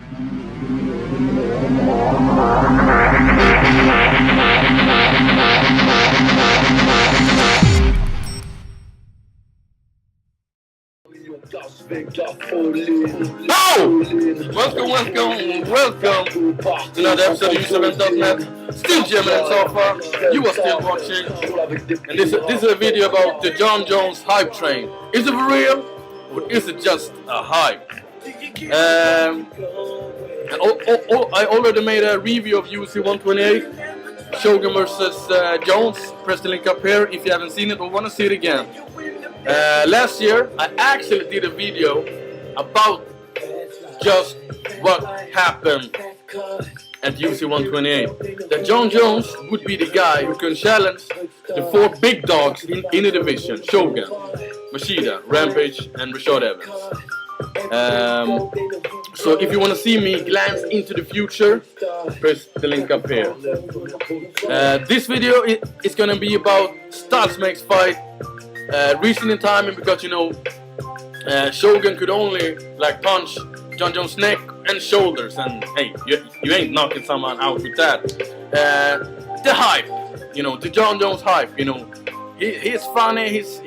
Oh! Welcome to another episode of UFC.net. Still German and so far. You are still watching. And this is a video about the Jon Jones hype train. Is it for real? Or is it just a hype? I already made a review of UFC 128. Shogun versus Jones. Press the link up here if you haven't seen it or want to see it again. Last year I actually did a video about just what happened at UFC 128. That Jon Jones would be the guy who can challenge the four big dogs in the division: Shogun, Machida, Rampage, and Rashad Evans. So if you want to see me glance into the future, press the link up here. This video is gonna be about Studs Makes Fight. Recent in timing, because you know Shogun could only like punch Jon Jones' neck and shoulders, and hey, you ain't knocking someone out with that. The hype, you know, the Jon Jones hype, you know, he's funny, he's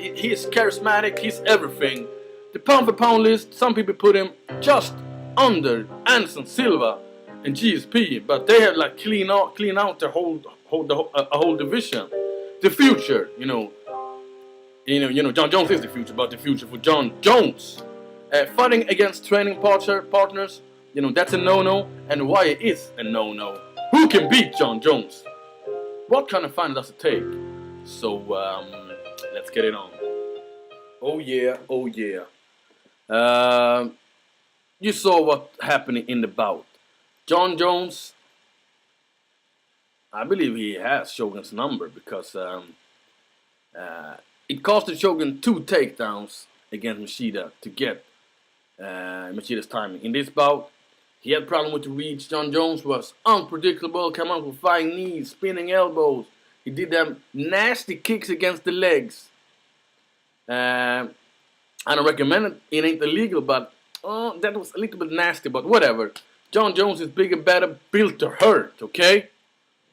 charismatic, he's everything. The pound for pound list, some people put him just under Anderson Silva and GSP, but they have like clean out the whole division. The future, you know, Jon Jones is the future, but the future for Jon Jones. Fighting against training partners, you know, that's a no-no. And why it is a no-no? Who can beat Jon Jones? What kind of fight does it take? So, let's get it on. Oh yeah. You saw what happened in the bout. Jon Jones, I believe he has Shogun's number, because it costed Shogun 2 takedowns against Machida to get Machida's timing. In this bout, he had problem with the reach. Jon Jones was unpredictable, came out with flying knees, spinning elbows. He did them nasty kicks against the legs. I don't recommend it. It ain't illegal, but that was a little bit nasty, but whatever. Jon Jones is bigger, better, built to hurt, okay?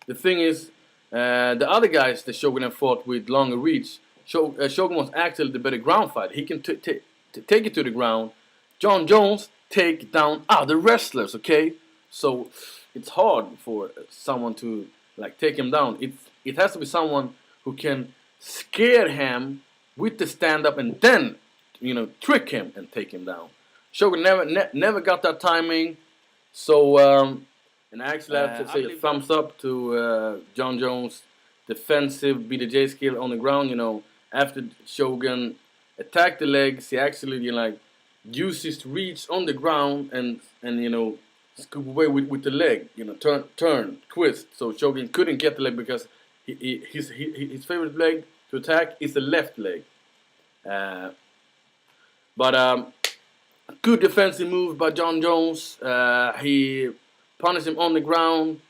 The thing is, the other guys that Shogun have fought with longer reach, Shogun was actually the better ground fighter. He can take it to the ground. Jon Jones take down other wrestlers, okay? So it's hard for someone to like take him down. It has to be someone who can scare him with the stand up and then, you know, trick him and take him down. Shogun never got that timing. So and I actually have to say a thumbs up to Jon Jones' defensive BJJ skill on the ground. You know, after Shogun attacked the legs, he actually, you know, like used his reach on the ground and you know, scoop away with the leg. You know, turn, twist. So Shogun couldn't get the leg because his favorite leg to attack is the left leg. But good defensive move by Jon Jones. He punished him on the ground,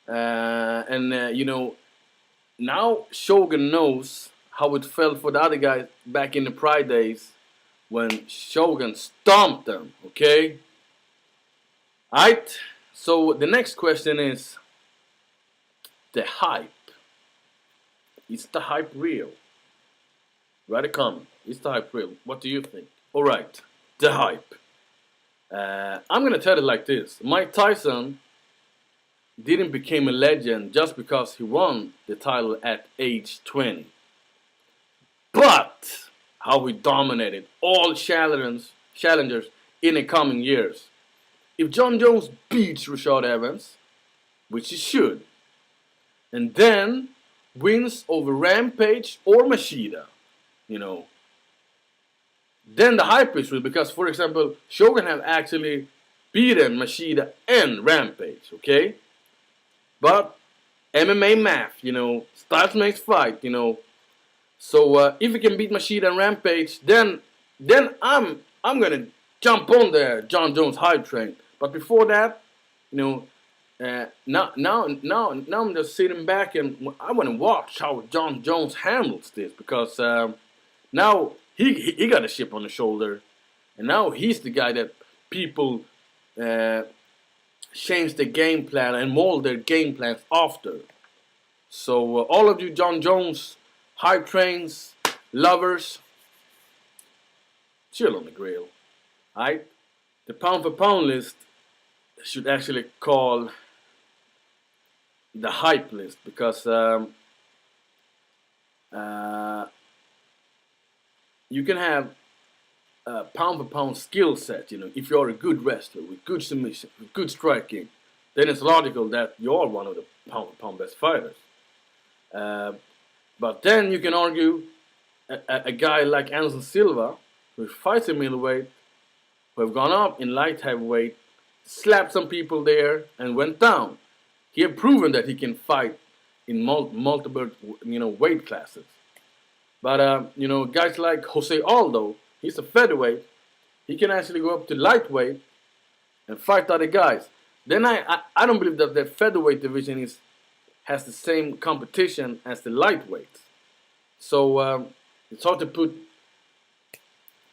and you know, now Shogun knows how it felt for the other guys back in the Pride days when Shogun stomped them, okay? Alright, so the next question is the hype. Is the hype real? Write a comment. Is the hype real? What do you think? Alright, the hype. I'm gonna tell it like this. Mike Tyson didn't become a legend just because he won the title at age 20. But how he dominated all challengers in the coming years. If Jon Jones beats Rashad Evans, which he should, and then wins over Rampage or Machida, you know, then the hype is real, because, for example, Shogun have actually beaten Machida and Rampage, okay? But MMA math, you know, styles makes fight, you know. So if he can beat Machida and Rampage, then I'm gonna jump on the Jon Jones hype train. But before that, you know, now I'm just sitting back and I want to watch how Jon Jones handles this, because now he got a chip on the shoulder, and now he's the guy that people change the game plan and mold their game plans after. So all of you John Jones hype trains lovers, chill on the grill. Alright? The pound for pound list should actually call the hype list, because you can have a pound for pound skill set, if you're a good wrestler with good submission, with good striking, then it's logical that you're one of the pound for pound best fighters. But then you can argue a guy like Anderson Silva, who fights in middleweight, who have gone up in light heavyweight, slapped some people there and went down. He had proven that he can fight in multiple, weight classes. But guys like Jose Aldo, he's a featherweight. He can actually go up to lightweight and fight other guys. Then I don't believe that the featherweight division has the same competition as the lightweights. So it's hard to put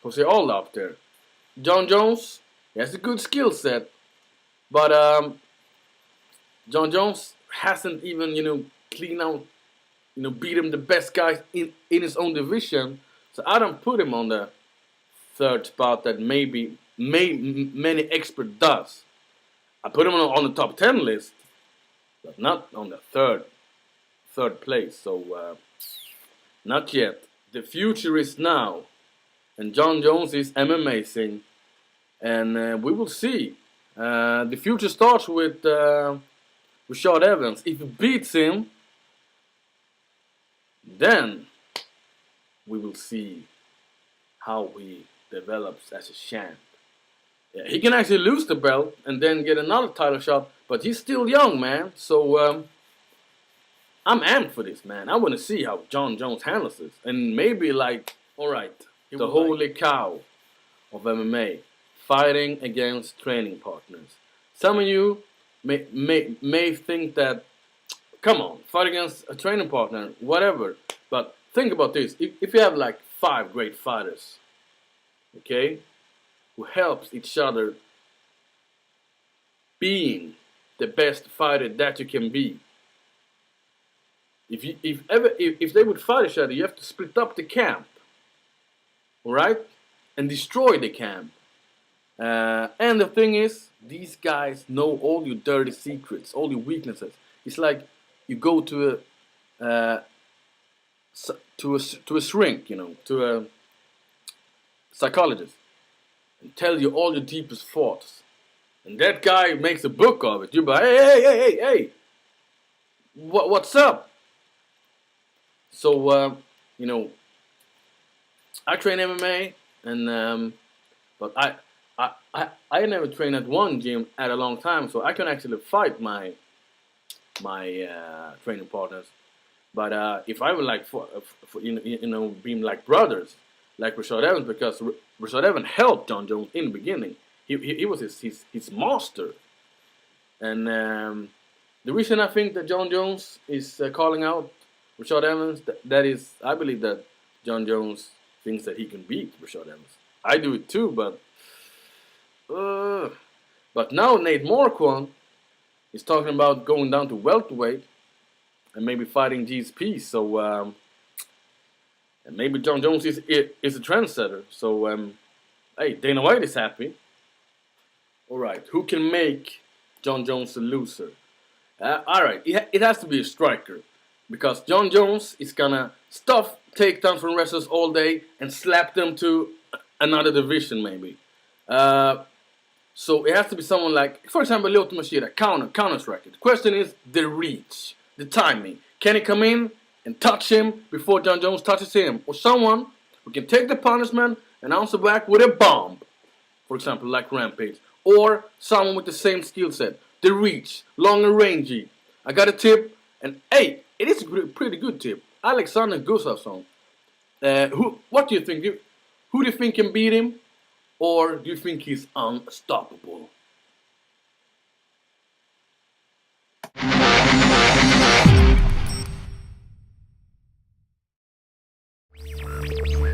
Jose Aldo up there. John Jones, he has a good skill set, but John Jones hasn't even clean out, beat him the best guys in his own division. So I don't put him on the third spot that many expert does. I put him on the top 10 list, but not on the third place. So not yet. The future is now, and John Jones is MMAing, and we will see. The future starts with Rashad Evans. If he beats him, then we will see how he develops as a champ. Yeah, he can actually lose the belt and then get another title shot, but he's still young, man. So I'm amped for this, man. I want to see how John Jones handles this, and maybe alright, the holy cow of MMA, fighting against training partners. Some of you may think that, come on, fight against a training partner, whatever. But think about this: if you have 5 great fighters, okay, who helps each other being the best fighter that you can be. If they would fight each other, you have to split up the camp, all right, and destroy the camp. And the thing is, these guys know all your dirty secrets, all your weaknesses. It's like you go to a shrink, to a psychologist, and tell you all your deepest thoughts, and that guy makes a book of it. You're like, hey, what's up? So I train MMA, and but I never trained at one gym at a long time, so I can actually fight my training partners. But if I would being like brothers, like Rashad Evans, because Rashad Evans helped John Jones in the beginning. He was his master, and the reason I think that John Jones is calling out Rashad Evans, that is, I believe that John Jones thinks that he can beat Rashad Evans. I do it too, but now Nate Marquardt is talking about going down to welterweight and maybe fighting GSP. So and maybe John Jones is a trendsetter. So hey, Dana White is happy. All right, who can make John Jones a loser? All right, it has to be a striker, because John Jones is gonna stuff takedowns from wrestlers all day and slap them to another division maybe. So it has to be someone like, for example, Lyoto Machida, counter striker. The question is the reach, the timing. Can he come in and touch him before John Jones touches him? Or someone who can take the punishment and answer back with a bomb, for example, like Rampage. Or someone with the same skill set, the reach, long and rangy. I got a tip, and hey, it is a pretty good tip. Alexander Gustafsson. What do you think? Who do you think can beat him? Or do you think he's unstoppable?